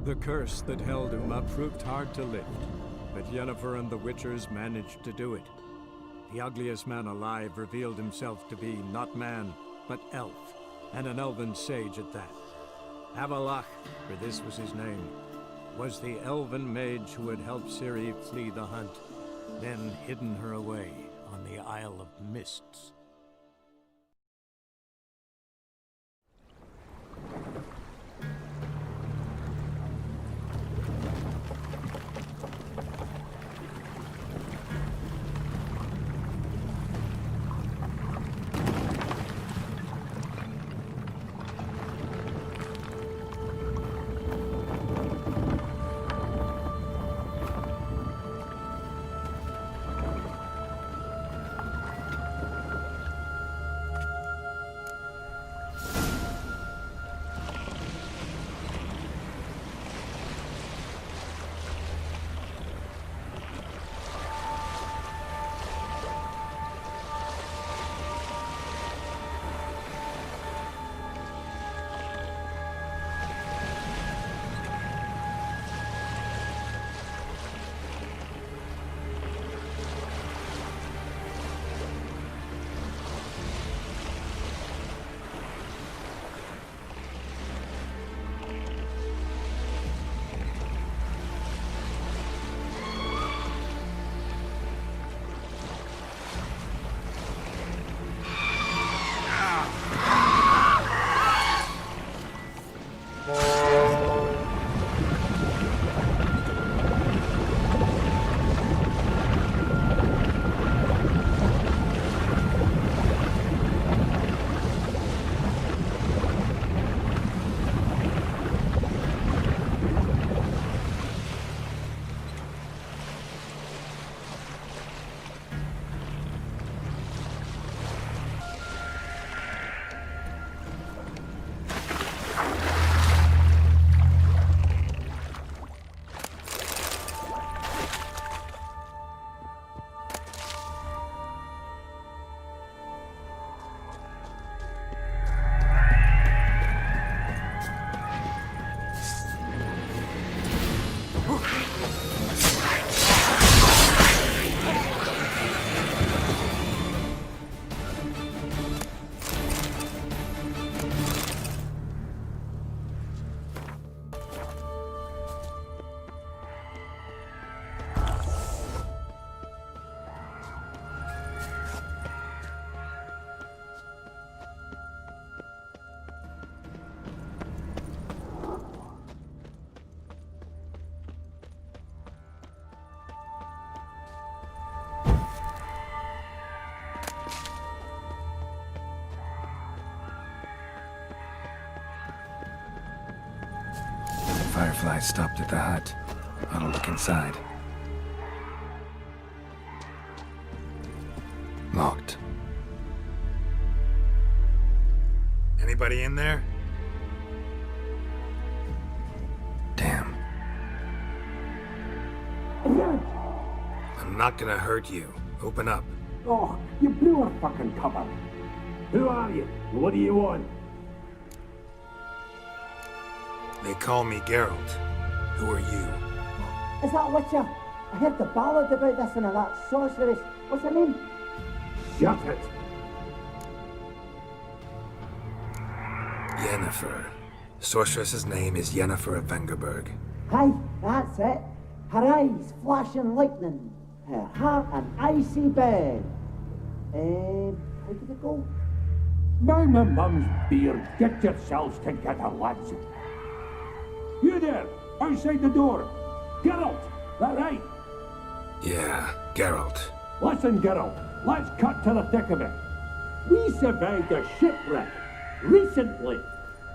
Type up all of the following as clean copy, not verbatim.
The curse that held Uma proved hard to lift, but Yennefer and the Witchers managed to do it. The ugliest man alive revealed himself to be not man, but elf, and an elven sage at that. Avalach, for this was his name, was the elven mage who had helped Ciri flee the hunt, then hidden her away on the Isle of Mists. Firefly stopped at the hut. I'll look inside. Locked. Anybody in there? Damn. I'm not gonna hurt you. Open up. Oh, you blew our fucking cover. Who are you? What do you want? They call me Geralt. Who are you? Is that Witcher? I heard the ballad about this and that sorceress. What's her name? Shut it. Yennefer. Sorceress's name is Yennefer of Vengerberg. Aye, that's it. Her eyes flashing lightning. Her heart an icy bed. How did it go? By my mum's beard, get yourselves together, lads. You there, outside the door. Geralt, that right? Yeah, Geralt. Listen, Geralt, let's cut to the thick of it. We survived a shipwreck recently.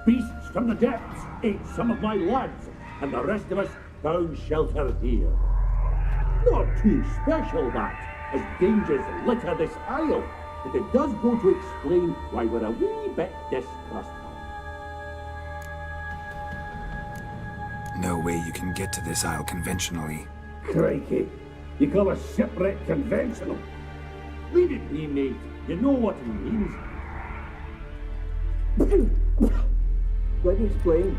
Beasts from the depths ate some of my lads, and the rest of us found shelter here. Not too special, that, as dangers litter this isle, but it does go to explain why we're a wee bit distrustful. No way you can get to this isle conventionally. Crikey, you call a shipwreck conventional? Leave it be, mate. You know what he means. Let me explain.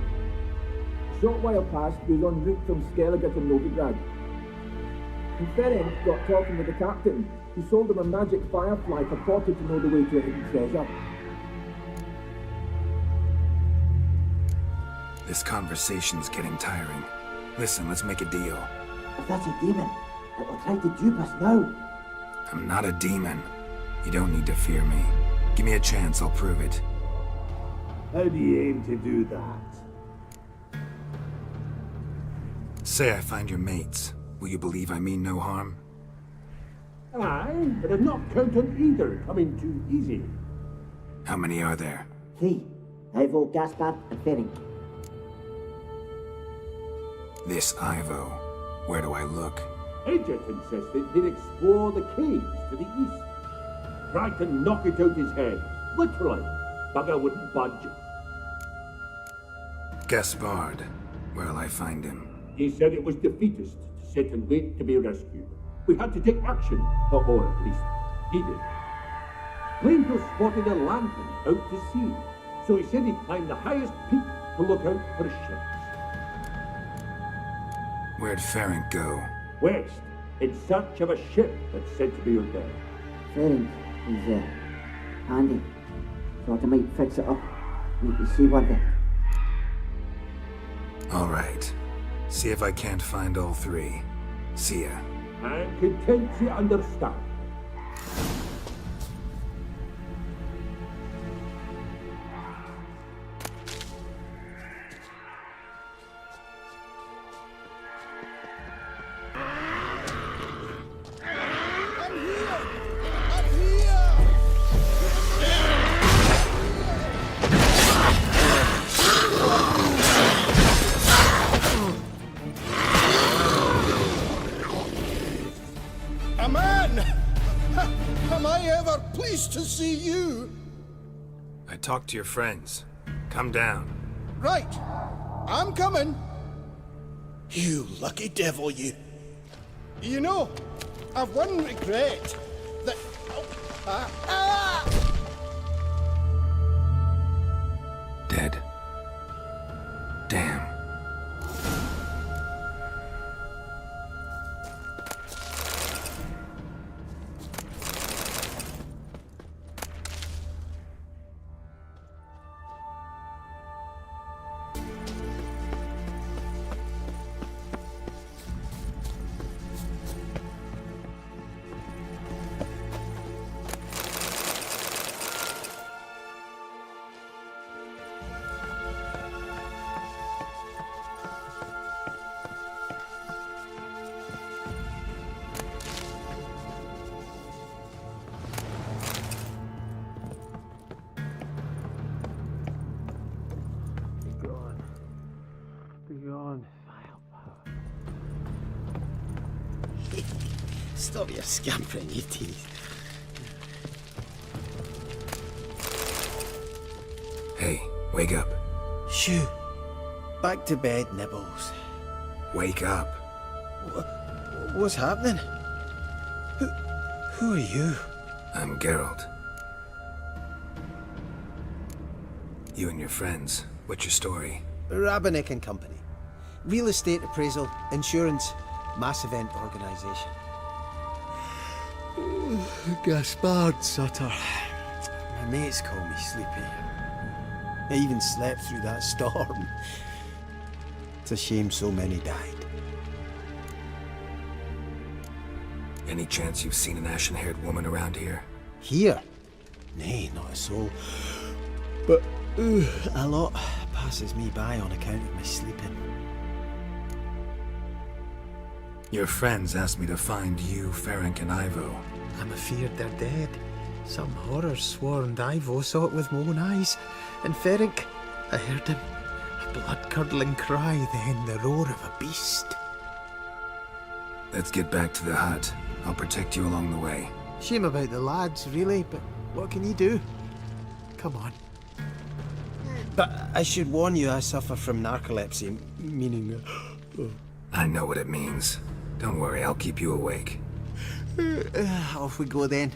short while past was en route from Skellige to Novigrad. And Ferenc got talking with the captain, who sold him a magic firefly purported to know the way to a hidden treasure. This conversation's getting tiring. Listen, let's make a deal. If that's a demon, it will try to dupe us now. I'm not a demon. You don't need to fear me. Give me a chance, I'll prove it. How do you aim to do that? Say I find your mates. Will you believe I mean no harm? Aye, but I'd not count on either coming too easy. How many are there? 3. Ivo, Gaspard, and Ferenc. This Ivo. Where do I look? Agent insisted he'd explore the caves to the east. Tried to knock it out his head. Literally. Bugger wouldn't budge. Gaspard. Where'll I find him? He said it was defeatist to sit and wait to be rescued. We had to take action, or at least he did. Claimed to have spotted a lantern out to sea, so he said he'd climb the highest peak to look out for ships. Where'd Ferenc go? West, in search of a ship that's said to be out there. Ferenc is, handy. Thought I might fix it up. Make you see one thing. All right. See if I can't find all 3. See ya. And content to understand. A man! Am I ever pleased to see you? I talked to your friends. Come down. Right. I'm coming. You lucky devil, you. You know, I've one regret. That... Dead. Damn. Stop your scampering, you teeth. Hey, wake up. Shoo. Back to bed, Nibbles. Wake up. What's happening? Who are you? I'm Geralt. You and your friends. What's your story? Rabenik and Company. Real estate appraisal, insurance, mass event organisation. Gaspard Sutter. My mates call me Sleepy. I even slept through that storm. It's a shame so many died. Any chance you've seen an ashen-haired woman around here? Here? Nay, not a soul. But a lot passes me by on account of my sleeping. Your friends asked me to find you, Ferenc, and Ivo. I'm afeard they're dead. Some horrors swarmed Ivo, saw it with my own eyes. And Ferenc, I heard him. A blood-curdling cry, then the roar of a beast. Let's get back to the hut. I'll protect you along the way. Shame about the lads, really, but what can you do? Come on. But I should warn you, I suffer from narcolepsy, meaning... I know what it means. Don't worry, I'll keep you awake. Off we go then.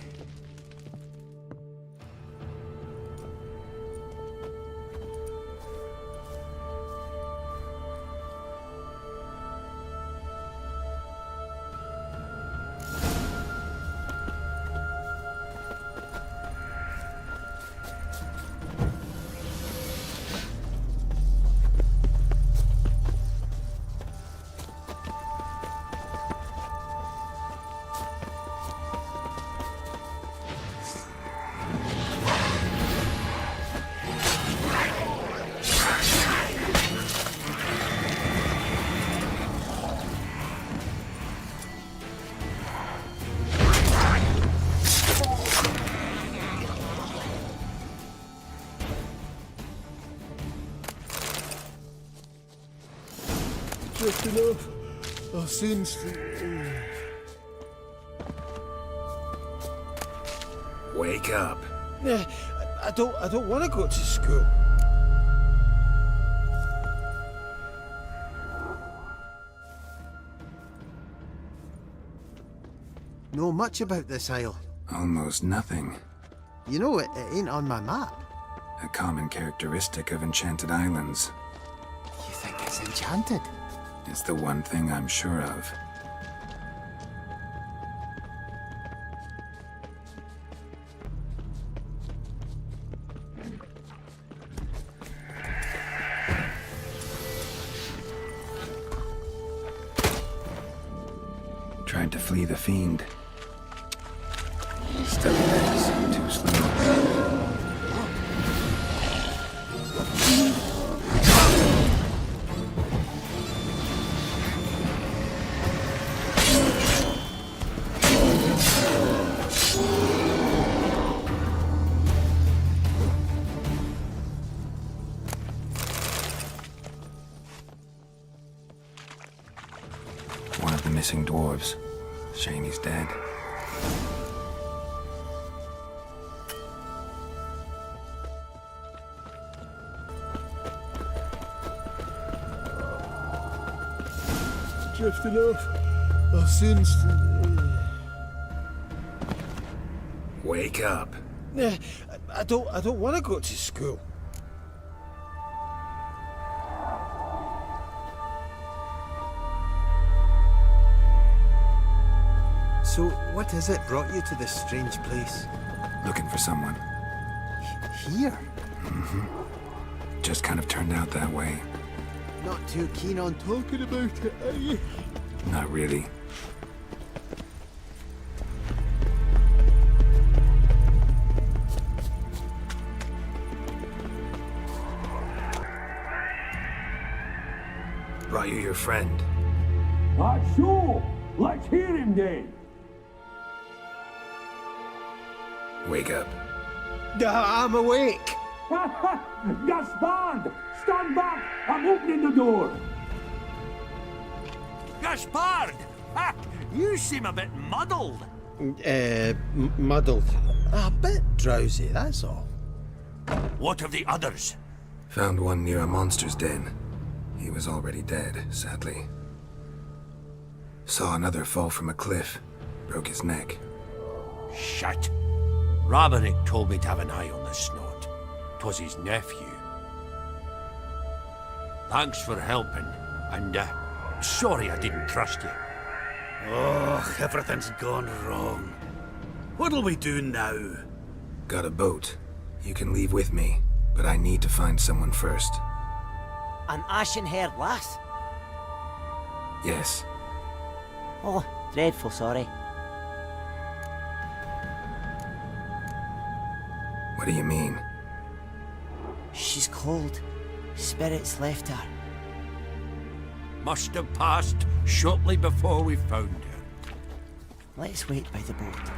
Drifting off. I'll soon see. Wake up. I don't want to go to school. Know much about this isle? Almost nothing. You know, it ain't on my map. A common characteristic of enchanted islands. You think it's enchanted? It's the one thing I'm sure of. Tried to flee the fiend. Steady legs, too slow. One of the missing dwarves. Shane he's dead. Drifting off. I'll soon see. Wake up. I don't want to go to school. So, what is it brought you to this strange place? Looking for someone. Here? Just kind of turned out that way. Not too keen on talking about it, are you? Not really. Brought you your friend. So, let's hear him then. Wake up. I'm awake. Gaspard! Stand back! I'm opening the door! Gaspard! Ha! You seem a bit muddled. Muddled. A bit drowsy, that's all. What of the others? Found one near a monster's den. He was already dead, sadly. Saw another fall from a cliff. Broke his neck. Shit. Roderick told me to have an eye on the snot. 'Twas his nephew. Thanks for helping, and sorry I didn't trust you. Oh, everything's gone wrong. What'll we do now? Got a boat. You can leave with me, but I need to find someone first. An ashen-haired lass? Yes. Oh, dreadful sorry. What do you mean? She's cold. Spirits left her. Must have passed shortly before we found her. Let's wait by the boat.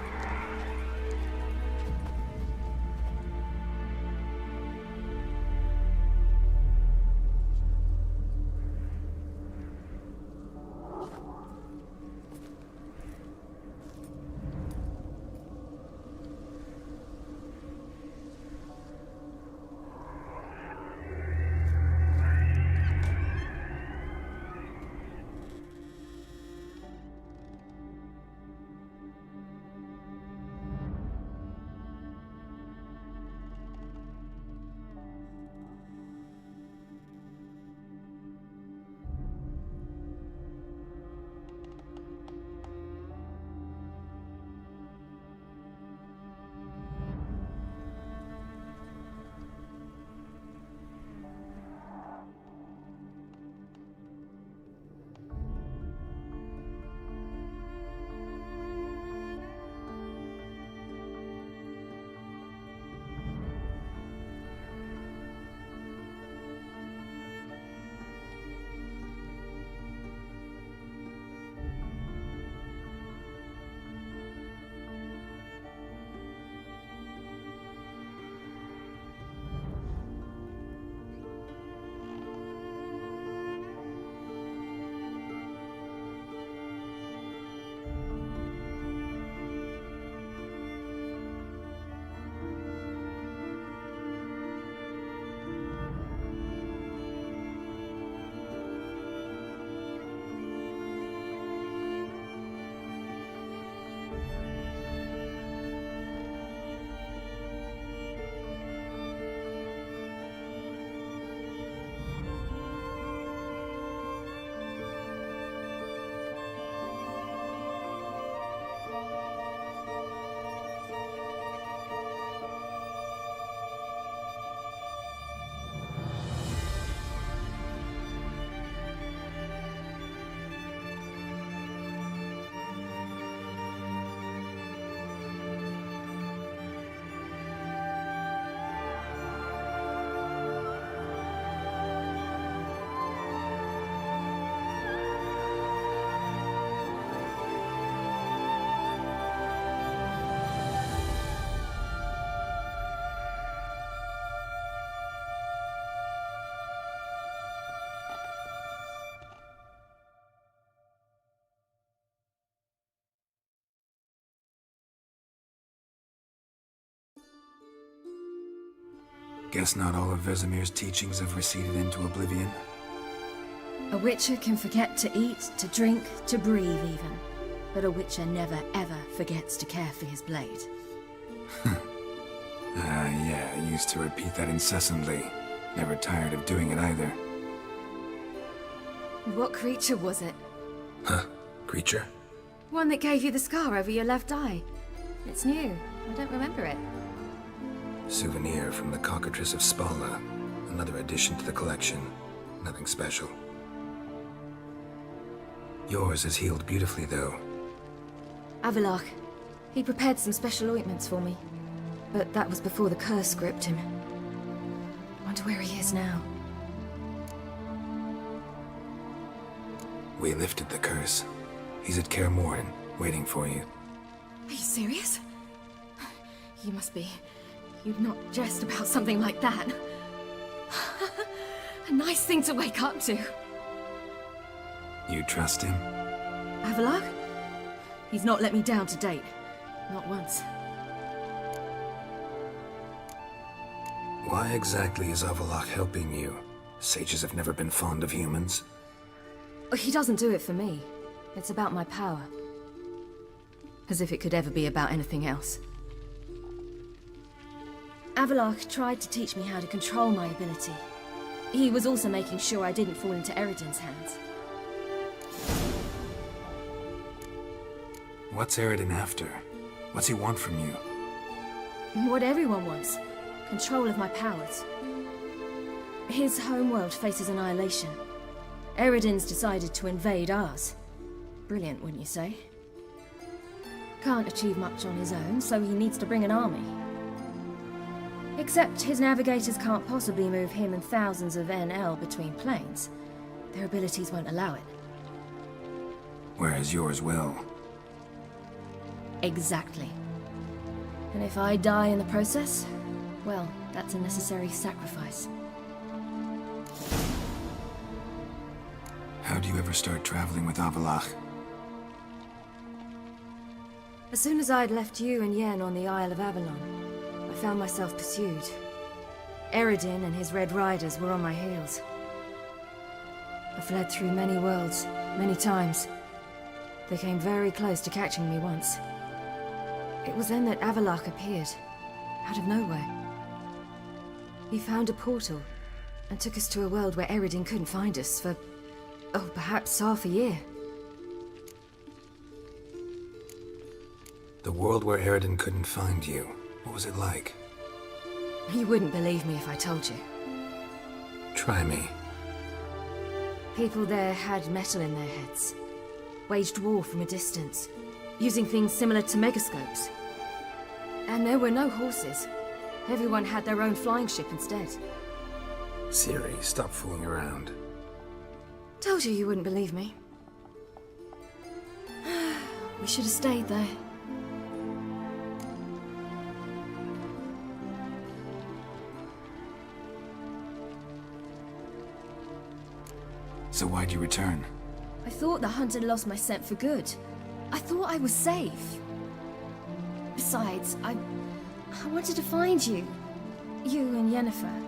Guess not all of Vesemir's teachings have receded into oblivion. A witcher can forget to eat, to drink, to breathe even. But a witcher never ever forgets to care for his blade. Yeah, I used to repeat that incessantly. Never tired of doing it either. What creature was it? Huh? Creature? One that gave you the scar over your left eye. It's new. I don't remember it. Souvenir from the cockatrice of Spalna. Another addition to the collection. Nothing special. Yours is healed beautifully, though. Avalach. He prepared some special ointments for me. But that was before the curse gripped him. Wonder where he is now. We lifted the curse. He's at Kaer Morhen, waiting for you. Are you serious? You must be. You'd not jest about something like that. A nice thing to wake up to. You trust him? Avalach? He's not let me down to date. Not once. Why exactly is Avalach helping you? Sages have never been fond of humans. He doesn't do it for me. It's about my power. As if it could ever be about anything else. Avalach tried to teach me how to control my ability. He was also making sure I didn't fall into Eredin's hands. What's Eredin after? What's he want from you? What everyone wants. Control of my powers. His homeworld faces annihilation. Eredin's decided to invade ours. Brilliant, wouldn't you say? Can't achieve much on his own, so he needs to bring an army. Except his navigators can't possibly move him and thousands of NL between planes. Their abilities won't allow it. Whereas yours will. Exactly. And if I die in the process, well, that's a necessary sacrifice. How'd you ever start traveling with Avalach? As soon as I'd left you and Yen on the Isle of Avalon, I found myself pursued. Eredin and his Red Riders were on my heels. I fled through many worlds, many times. They came very close to catching me once. It was then that Avalach appeared, out of nowhere. He found a portal, and took us to a world where Eredin couldn't find us for, oh, perhaps half a year. The world where Eredin couldn't find you. What was it like? You wouldn't believe me if I told you. Try me. People there had metal in their heads. Waged war from a distance, using things similar to megascopes. And there were no horses. Everyone had their own flying ship instead. Siri, stop fooling around. Told you wouldn't believe me. We should have stayed there. So why'd you return? I thought the hunt had lost my scent for good. I thought I was safe. Besides, I wanted to find you. You and Yennefer.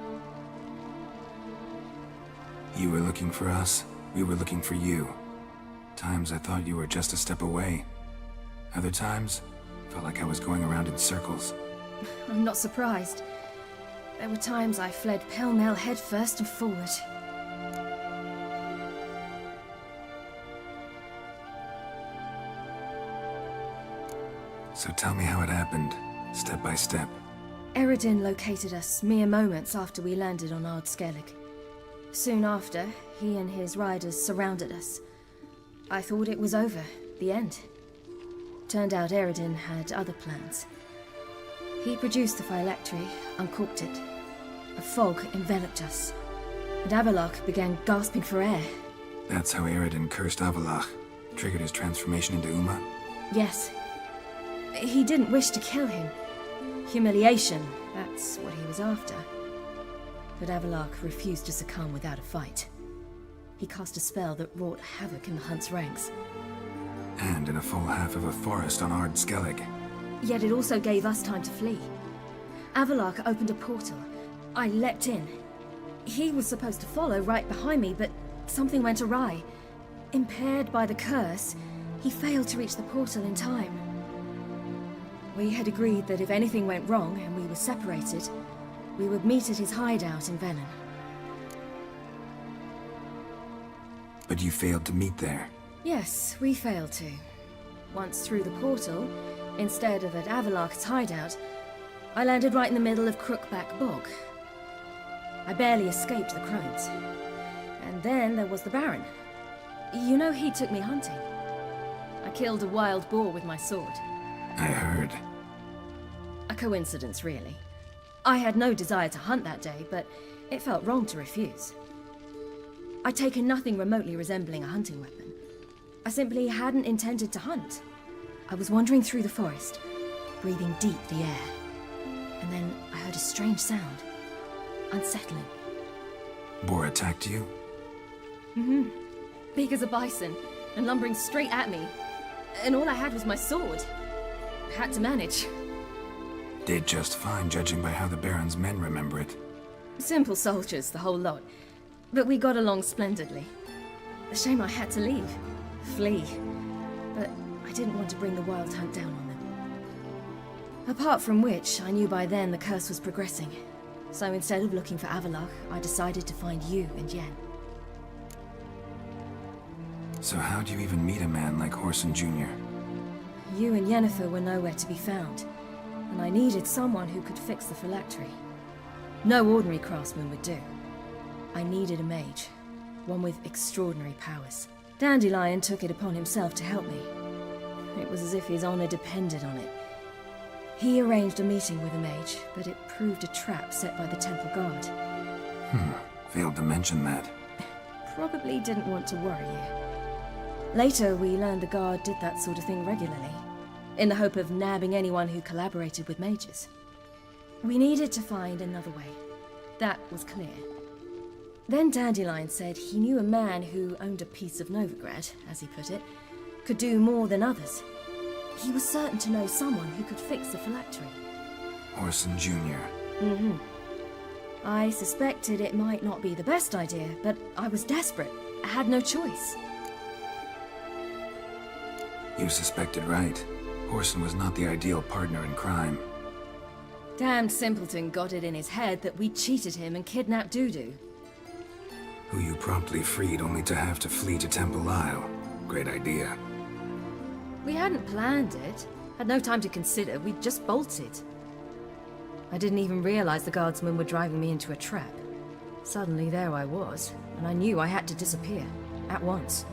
You were looking for us, we were looking for you. Times I thought you were just a step away. Other times, felt like I was going around in circles. I'm not surprised. There were times I fled pell-mell headfirst and forward. So tell me how it happened, step by step. Eredin located us mere moments after we landed on Ard Skellig. Soon after, he and his riders surrounded us. I thought it was over, the end. Turned out Eredin had other plans. He produced the phylactery, uncorked it. A fog enveloped us, and Avalach began gasping for air. That's how Eredin cursed Avalach, triggered his transformation into Uma? Yes. He didn't wish to kill him. Humiliation, that's what he was after. But Avalach refused to succumb without a fight. He cast a spell that wrought havoc in the hunt's ranks. And in a full half of a forest on Ard Skellig. Yet it also gave us time to flee. Avalach opened a portal, I leapt in. He was supposed to follow right behind me, but something went awry. Impaired by the curse, he failed to reach the portal in time. We had agreed that if anything went wrong and we were separated, we would meet at his hideout in Venom. But you failed to meet there. Yes, we failed to. Once through the portal, instead of at Avalok's hideout, I landed right in the middle of Crookback Bog. I barely escaped the crones. And then there was the Baron. You know, he took me hunting. I killed a wild boar with my sword. I heard. A coincidence, really. I had no desire to hunt that day, but it felt wrong to refuse. I'd taken nothing remotely resembling a hunting weapon. I simply hadn't intended to hunt. I was wandering through the forest, breathing deep the air. And then I heard a strange sound. Unsettling. Boar attacked you? Mm-hmm. Big as a bison, and lumbering straight at me. And all I had was my sword. I had to manage. Did just fine, judging by how the Baron's men remember it. Simple soldiers, the whole lot. But we got along splendidly. A shame I had to leave. Flee. But I didn't want to bring the wild hunt down on them. Apart from which, I knew by then the curse was progressing. So instead of looking for Avalok, I decided to find you and Yen. So how'd you even meet a man like Horson Jr.? You and Yennefer were nowhere to be found, and I needed someone who could fix the phylactery. No ordinary craftsman would do. I needed a mage, one with extraordinary powers. Dandelion took it upon himself to help me. It was as if his honor depended on it. He arranged a meeting with a mage, but it proved a trap set by the temple guard. Failed to mention that. Probably didn't want to worry you. Later, we learned the guard did that sort of thing regularly, in the hope of nabbing anyone who collaborated with mages. We needed to find another way. That was clear. Then Dandelion said he knew a man who owned a piece of Novigrad, as he put it, could do more than others. He was certain to know someone who could fix the phylactery. Horson Jr. Mm-hmm. I suspected it might not be the best idea, but I was desperate. I had no choice. You suspected right. Horson was not the ideal partner in crime. Damned simpleton got it in his head that we cheated him and kidnapped Dudu. Who you promptly freed only to have to flee to Temple Isle. Great idea. We hadn't planned it. Had no time to consider. We just bolted. I didn't even realize the guardsmen were driving me into a trap. Suddenly there I was, and I knew I had to disappear. At once.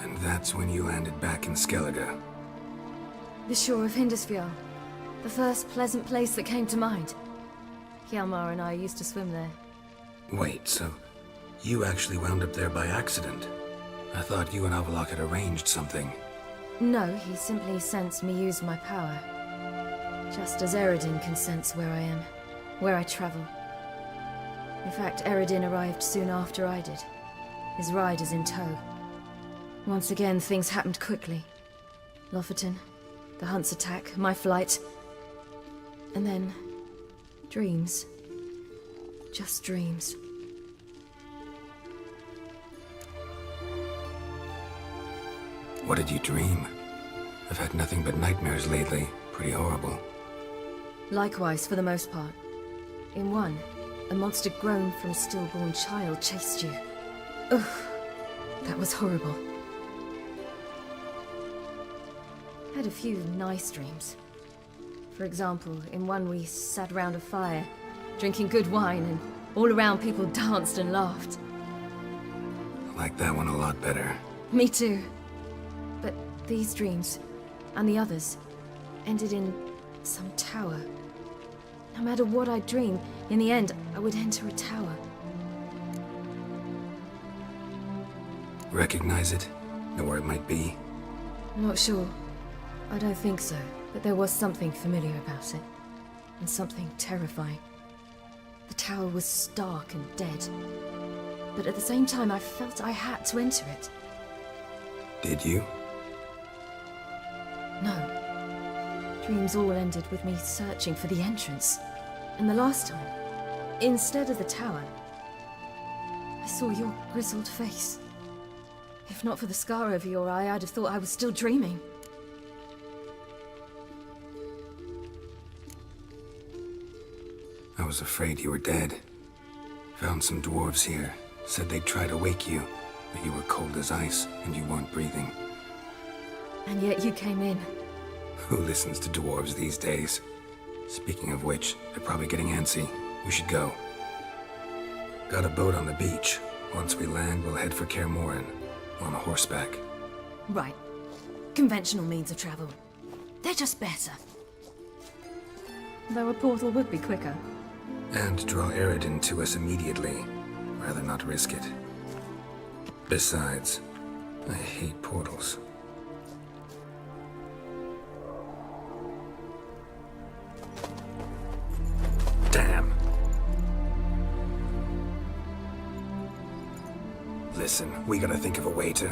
And that's when you landed back in Skellige. The shore of Hindisfjord. The first pleasant place that came to mind. Hjalmar and I used to swim there. Wait, so you actually wound up there by accident? I thought you and Avalok had arranged something. No, he simply sensed me use my power. Just as Eredin can sense where I am, where I travel. In fact, Eredin arrived soon after I did. His riders in tow. Once again, things happened quickly. Lofoten, the hunt's attack, my flight. And then, dreams. Just dreams. What did you dream? I've had nothing but nightmares lately. Pretty horrible. Likewise, for the most part. In one, a monster grown from a stillborn child chased you. Ugh, that was horrible. Had a few nice dreams. For example, in one we sat around a fire, drinking good wine, and all around people danced and laughed. I like that one a lot better. Me too. But these dreams, and the others, ended in some tower. No matter what I dream, in the end, I would enter a tower. Recognize it? Know where it might be? Not sure. I don't think so, but there was something familiar about it. And something terrifying. The tower was stark and dead. But at the same time, I felt I had to enter it. Did you? No. dreams all ended with me searching for the entrance. And the last time, instead of the tower, I saw your grizzled face. If not for the scar over your eye, I'd have thought I was still dreaming. I was afraid you were dead. Found some dwarves here. Said they'd try to wake you, but you were cold as ice and you weren't breathing. And yet you came in. Who listens to dwarves these days? Speaking of which, they're probably getting antsy. We should go. Got a boat on the beach. Once we land, we'll head for Kaer Morhen. On horseback. Right. Conventional means of travel. They're just better. Though a portal would be quicker. And draw Eredin to us immediately. Rather not risk it. Besides, I hate portals. Damn. Listen, we gotta think of a way to...